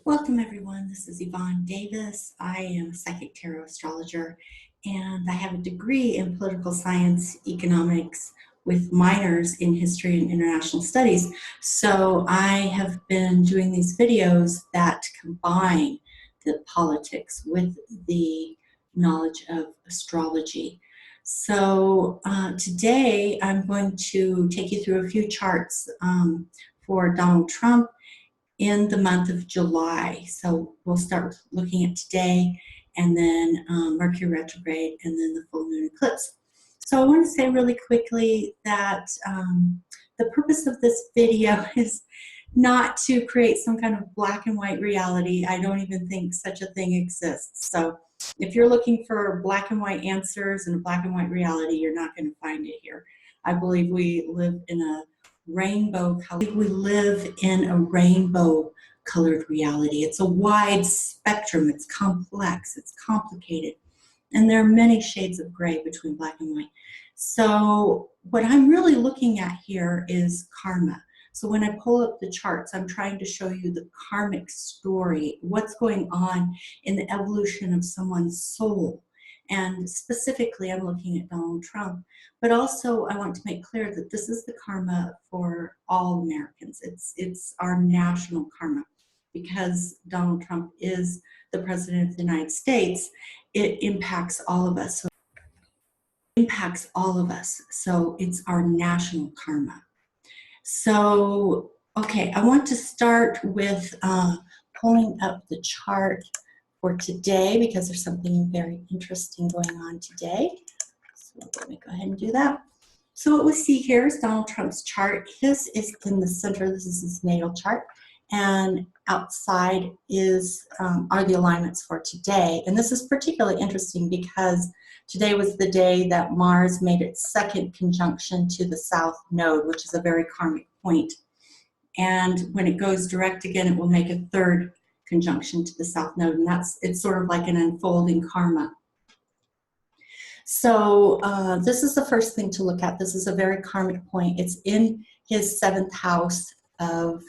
Welcome everyone, this is Yvonne Davis. I am a psychic tarot astrologer and I have a degree in political science, economics with minors in history and international studies. So I have been doing these videos that combine the politics with the knowledge of astrology. So today I'm going to take you through a few charts for Donald Trump in the month of July. So we'll start looking at today and then Mercury retrograde and then the full moon eclipse. So I want to say really quickly that the purpose of this video is not to create some kind of black and white reality. I don't even think such a thing exists. So if you're looking for black and white answers and a black and white reality, you're not going to find it here. I believe we live in a rainbow color. We live in a rainbow colored reality. It's a wide spectrum. It's complex. It's complicated. And there are many shades of gray between black and white. So what I'm really looking at here is karma. So when I pull up the charts, I'm trying to show you the karmic story, what's going on in the evolution of someone's soul. And specifically, I'm looking at Donald Trump. But also, I want to make clear that this is the karma for all Americans. It's our national karma. Because Donald Trump is the president of the United States, it impacts all of us. So it's our national karma. So, okay, I want to start with pulling up the chart for today because there's something very interesting going on today. So let me go ahead and do that. So what we see here is Donald Trump's chart. His is in the center. This is his natal chart. And outside are the alignments for today. And this is particularly interesting because today was the day that Mars made its second conjunction to the South Node, which is a very karmic point. And when it goes direct again, it will make a third conjunction to the South Node. And it's sort of like an unfolding karma. So this is the first thing to look at. This is a very karmic point. It's in his seventh house of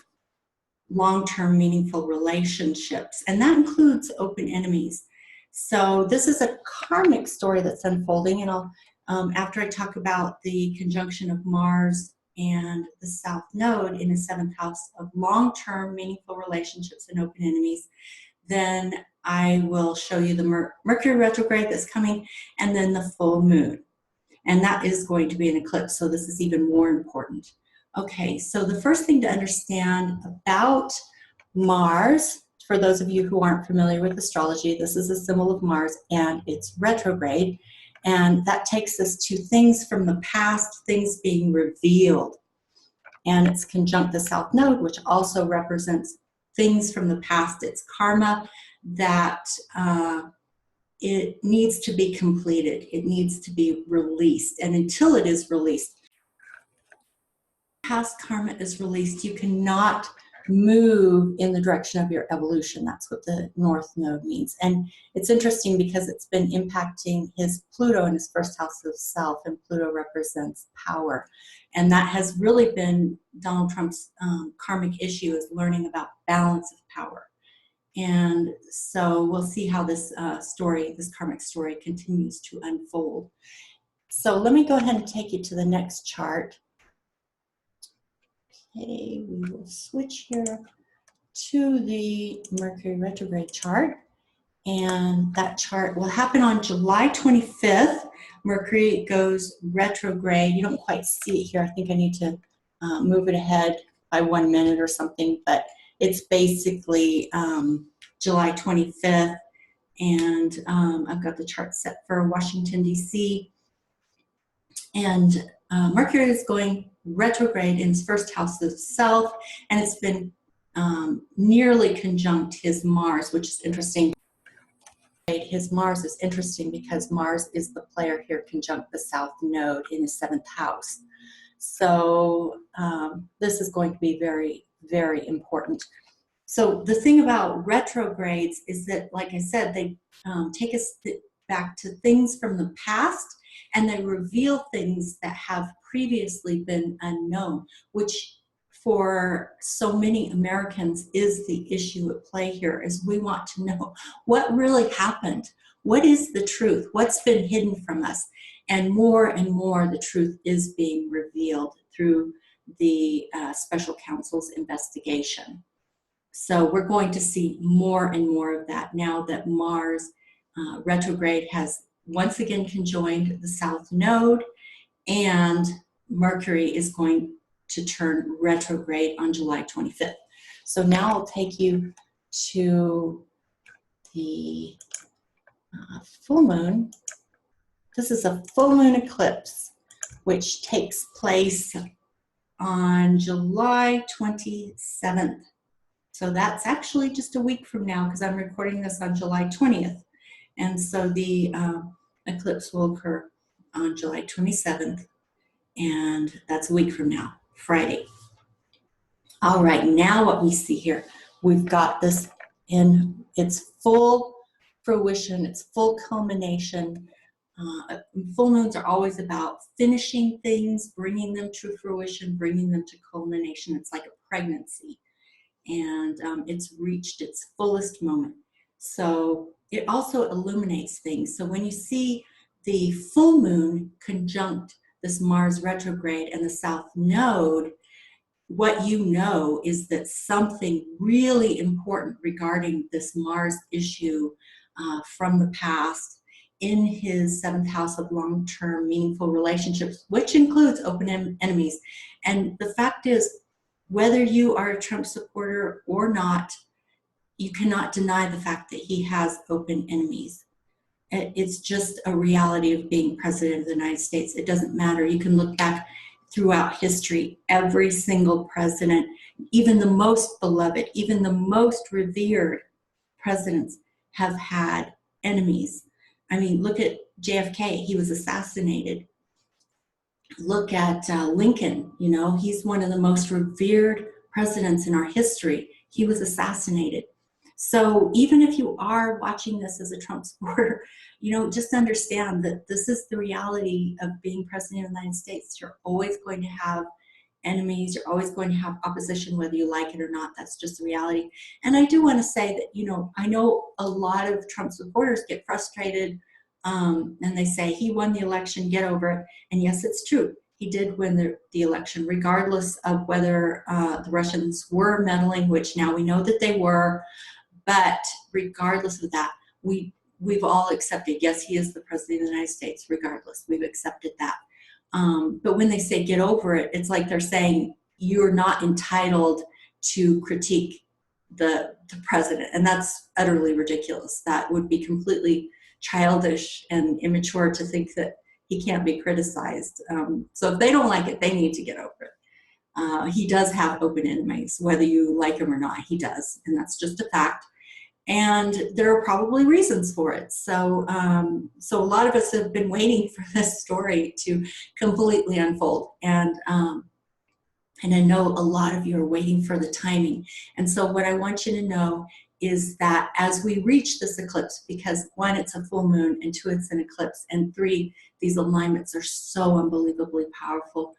long-term meaningful relationships, and that includes open enemies. So this is a karmic story that's unfolding, and I'll after I talk about the conjunction of Mars and the South Node in the seventh house of long-term meaningful relationships and open enemies, then I will show you the Mercury retrograde that's coming and then the full moon, and that is going to be an eclipse, so this is even more important. Okay, so the first thing to understand about Mars, for those of you who aren't familiar with astrology, this is a symbol of Mars and it's retrograde. And that takes us to things from the past, things being revealed. And it's conjunct the South Node, which also represents things from the past. It's karma that it needs to be completed. It needs to be released. And until it is released, past karma is released, you cannot move in the direction of your evolution. That's what the North Node means. And it's interesting because it's been impacting his Pluto in his first house of self, and Pluto represents power. And that has really been Donald Trump's karmic issue, is learning about balance of power. And so we'll see how this this karmic story continues to unfold. So let me go ahead and take you to the next chart. Okay, we will switch here to the Mercury retrograde chart, and that chart will happen on July 25th. Mercury goes retrograde. You don't quite see it here. I think I need to move it ahead by 1 minute or something, but it's basically July 25th, and I've got the chart set for Washington, D.C., and Mercury is going retrograde in his first house of self, and it's been nearly conjunct his Mars, which is interesting. His Mars is interesting because Mars is the player here conjunct the South Node in his seventh house. So this is going to be very, very important. So the thing about retrogrades is that, like I said, they take us back to things from the past, and they reveal things that have previously been unknown, which for so many Americans is the issue at play here, is we want to know what really happened. What is the truth? What's been hidden from us? And more the truth is being revealed through the special counsel's investigation. So we're going to see more and more of that now that Mars retrograde has once again conjoined the South Node, and Mercury is going to turn retrograde on July 25th. So now I'll take you to the full moon. This is a full moon eclipse, which takes place on July 27th. So that's actually just a week from now, because I'm recording this on July 20th. And so the eclipse will occur on July 27th, and that's a week from now, Friday. All right, now what we see here, we've got this in its full fruition, its full culmination. Full moons are always about finishing things, bringing them to fruition, bringing them to culmination. It's like a pregnancy, and it's reached its fullest moment. So it also illuminates things. So when you see the full moon conjunct this Mars retrograde and the South Node, what you know is that something really important regarding this Mars issue from the past in his 7th house of long-term meaningful relationships, which includes open enemies. And the fact is, whether you are a Trump supporter or not, you cannot deny the fact that he has open enemies. It's just a reality of being president of the United States. It doesn't matter. You can look back throughout history. Every single president, even the most beloved, even the most revered presidents, have had enemies. I mean, look at JFK. He was assassinated. Look at Lincoln. You know, he's one of the most revered presidents in our history. He was assassinated. So even if you are watching this as a Trump supporter, you know, just understand that this is the reality of being president of the United States. You're always going to have enemies. You're always going to have opposition, whether you like it or not. That's just the reality. And I do want to say that, you know, I know a lot of Trump supporters get frustrated and they say, he won the election, get over it. And yes, it's true. He did win the election, regardless of whether the Russians were meddling, which now we know that they were. But regardless of that, we've all accepted, yes, he is the president of the United States, regardless. We've accepted that. But when they say get over it, it's like they're saying you're not entitled to critique the president. And that's utterly ridiculous. That would be completely childish and immature to think that he can't be criticized. So if they don't like it, they need to get over it. He does have open enemies, whether you like him or not, he does. And that's just a fact. And there are probably reasons for it. So, so a lot of us have been waiting for this story to completely unfold. And I know a lot of you are waiting for the timing. And so what I want you to know is that as we reach this eclipse, because 1, it's a full moon, and 2, it's an eclipse, and 3, these alignments are so unbelievably powerful.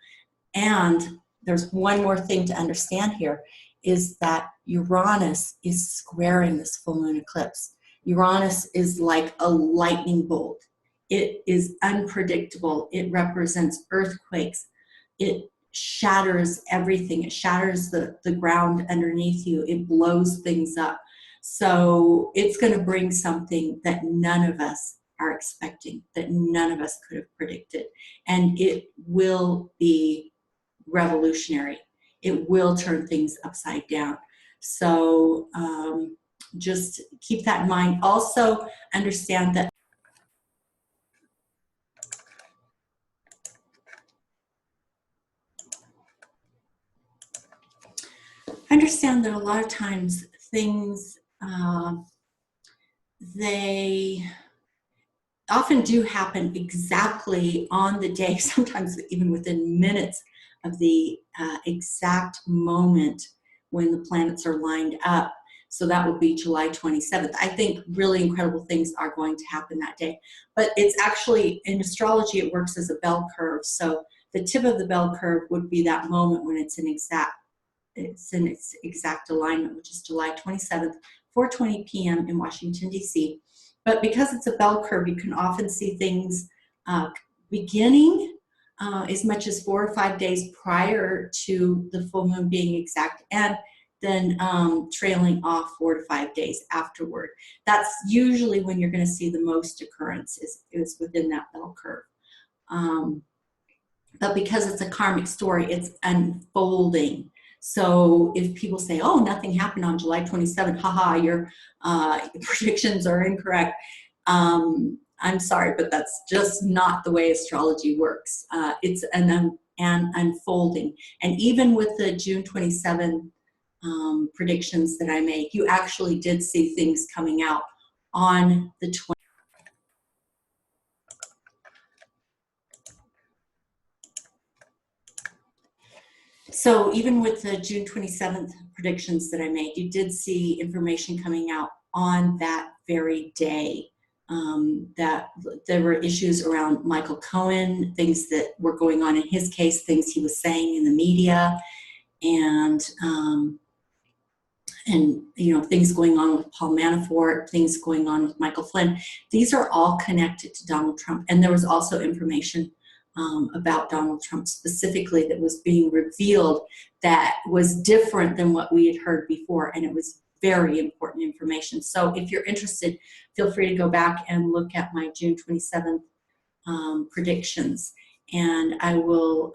And there's one more thing to understand here, is that Uranus is squaring this full moon eclipse. Uranus is like a lightning bolt. It is unpredictable. It represents earthquakes. It shatters everything. It shatters the ground underneath you. It blows things up. So it's going to bring something that none of us are expecting, that none of us could have predicted. And it will be revolutionary. It will turn things upside down. So just keep that in mind. Also understand that a lot of times things, they often do happen exactly on the day, sometimes even within minutes of the exact moment when the planets are lined up. So that will be July 27th. I think really incredible things are going to happen that day. But it's actually, in astrology, it works as a bell curve. So the tip of the bell curve would be that moment when it's an exact it's in its exact alignment, which is July 27th, 4:20 p.m. in Washington, D.C. But because it's a bell curve, you can often see things beginning as much as 4 or 5 days prior to the full moon being exact, and then trailing off 4 to 5 days afterward. That's usually when you're going to see the most occurrence is within that bell curve. But because it's a karmic story, it's unfolding. So if people say, oh, nothing happened on July 27th, haha, your predictions are incorrect. I'm sorry, but that's just not the way astrology works. It's an unfolding. And even with the June 27 predictions that I make, you actually did see things coming out on the 20th. So even with the June 27th predictions that I made, you did see information coming out on that very day. That there were issues around Michael Cohen, things that were going on in his case, things he was saying in the media, and you know, things going on with Paul Manafort, things going on with Michael Flynn. These are all connected to Donald Trump. And there was also information about Donald Trump specifically that was being revealed that was different than what we had heard before, and it was very important information. So if you're interested, feel free to go back and look at my June 27th predictions, and I will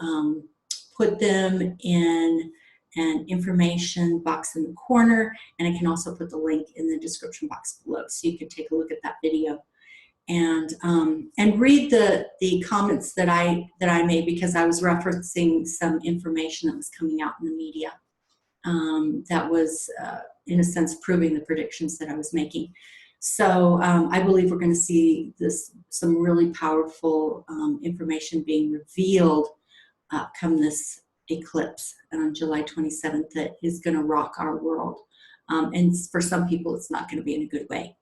put them in an information box in the corner, and I can also put the link in the description box below, so you can take a look at that video and read the comments that I made, because I was referencing some information that was coming out in the media that was in a sense proving the predictions that I was making. So I believe we're going to see some really powerful information being revealed come this eclipse on July 27th that is going to rock our world. And for some people, it's not going to be in a good way.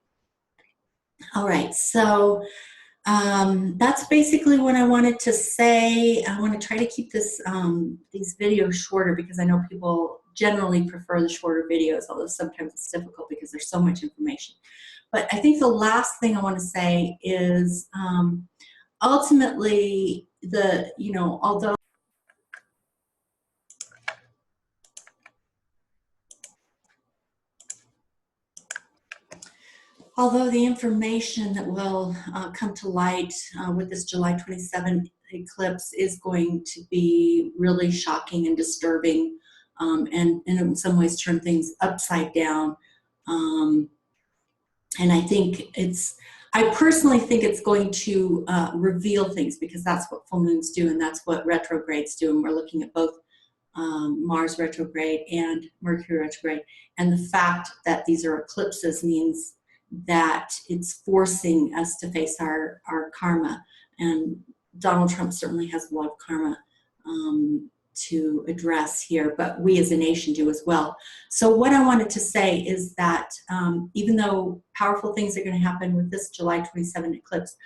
All right, so that's basically what I wanted to say. I want to try to keep this these videos shorter, because I know people generally prefer the shorter videos, although sometimes it's difficult because there's so much information. But I think the last thing I want to say is ultimately although the information that will come to light with this July 27th eclipse is going to be really shocking and disturbing, and in some ways turn things upside down. And I personally think it's going to reveal things, because that's what full moons do, and that's what retrogrades do. And we're looking at both Mars retrograde and Mercury retrograde. And the fact that these are eclipses means that it's forcing us to face our karma. And Donald Trump certainly has a lot of karma to address here, but we as a nation do as well. So what I wanted to say is that even though powerful things are going to happen with this July 27 eclipse,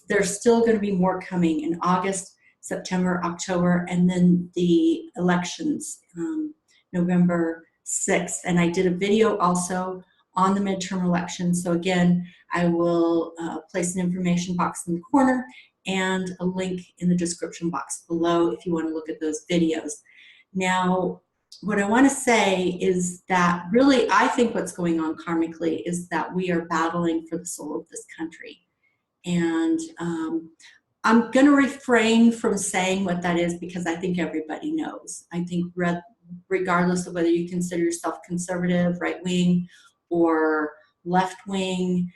there's still going to be more coming in August, September, October, and then the elections, November 6th. And I did a video also on the midterm election. So again, I will place an information box in the corner and a link in the description box below if you want to look at those videos. Now, what I want to say is that really I think what's going on karmically is that we are battling for the soul of this country. And I'm going to refrain from saying what that is, because I think everybody knows. I think regardless of whether you consider yourself conservative, right-wing, or left-wing,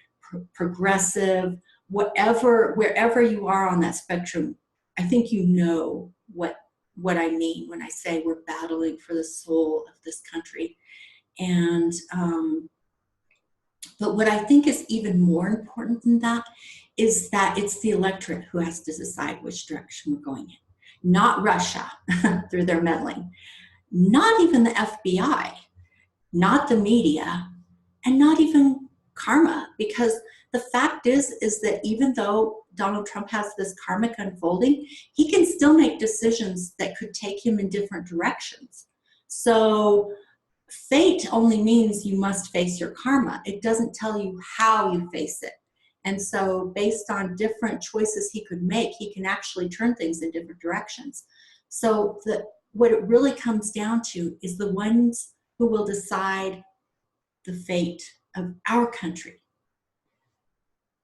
progressive, wherever you are on that spectrum, I think you know what I mean when I say we're battling for the soul of this country. And but what I think is even more important than that is that it's the electorate who has to decide which direction we're going in, not Russia through their meddling, not even the FBI, not the media, and not even karma, because the fact is that even though Donald Trump has this karmic unfolding, he can still make decisions that could take him in different directions. So fate only means you must face your karma. It doesn't tell you how you face it. And so based on different choices he could make, he can actually turn things in different directions. So what it really comes down to is the ones who will decide the fate of our country.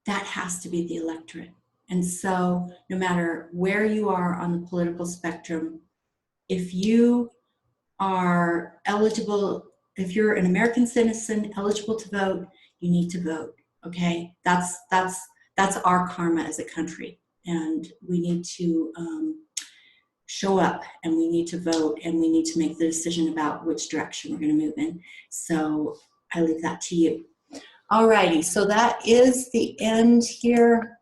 That has to be the electorate. And so no matter where you are on the political spectrum, if you are eligible, if you're an American citizen eligible to vote, you need to vote. Okay, that's our karma as a country, and we need to show up, and we need to vote, and we need to make the decision about which direction we're going to move in. So I leave that to you. Alrighty, so that is the end here,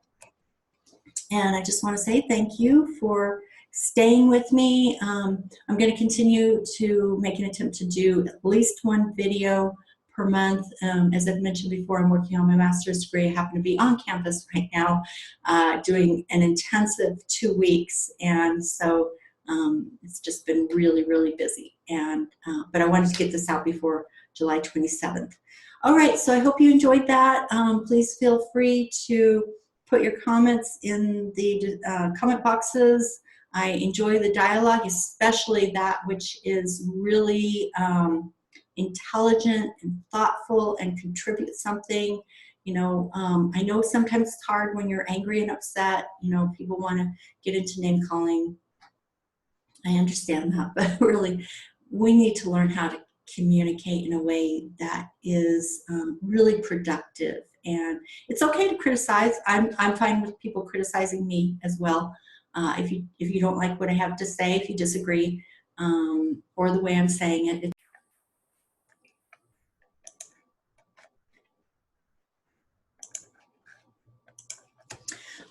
and I just want to say thank you for staying with me. I'm going to continue to make an attempt to do at least one video per month. As I've mentioned before, I'm working on my master's degree. I happen to be on campus right now doing an intensive 2 weeks, and so it's just been really, really busy. And but I wanted to get this out before July 27th. All right, so I hope you enjoyed that. Please feel free to put your comments in the comment boxes. I enjoy the dialogue, especially that which is really intelligent and thoughtful and contributes something. You know, I know sometimes it's hard when you're angry and upset. You know, people want to get into name calling. I understand that, but really, we need to learn how to communicate in a way that is really productive. And it's okay to criticize. I'm fine with people criticizing me as well. If you don't like what I have to say, if you disagree, or the way I'm saying it.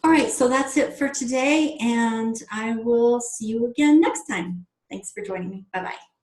All right, so that's it for today, and I will see you again next time. Thanks for joining me. Bye-bye.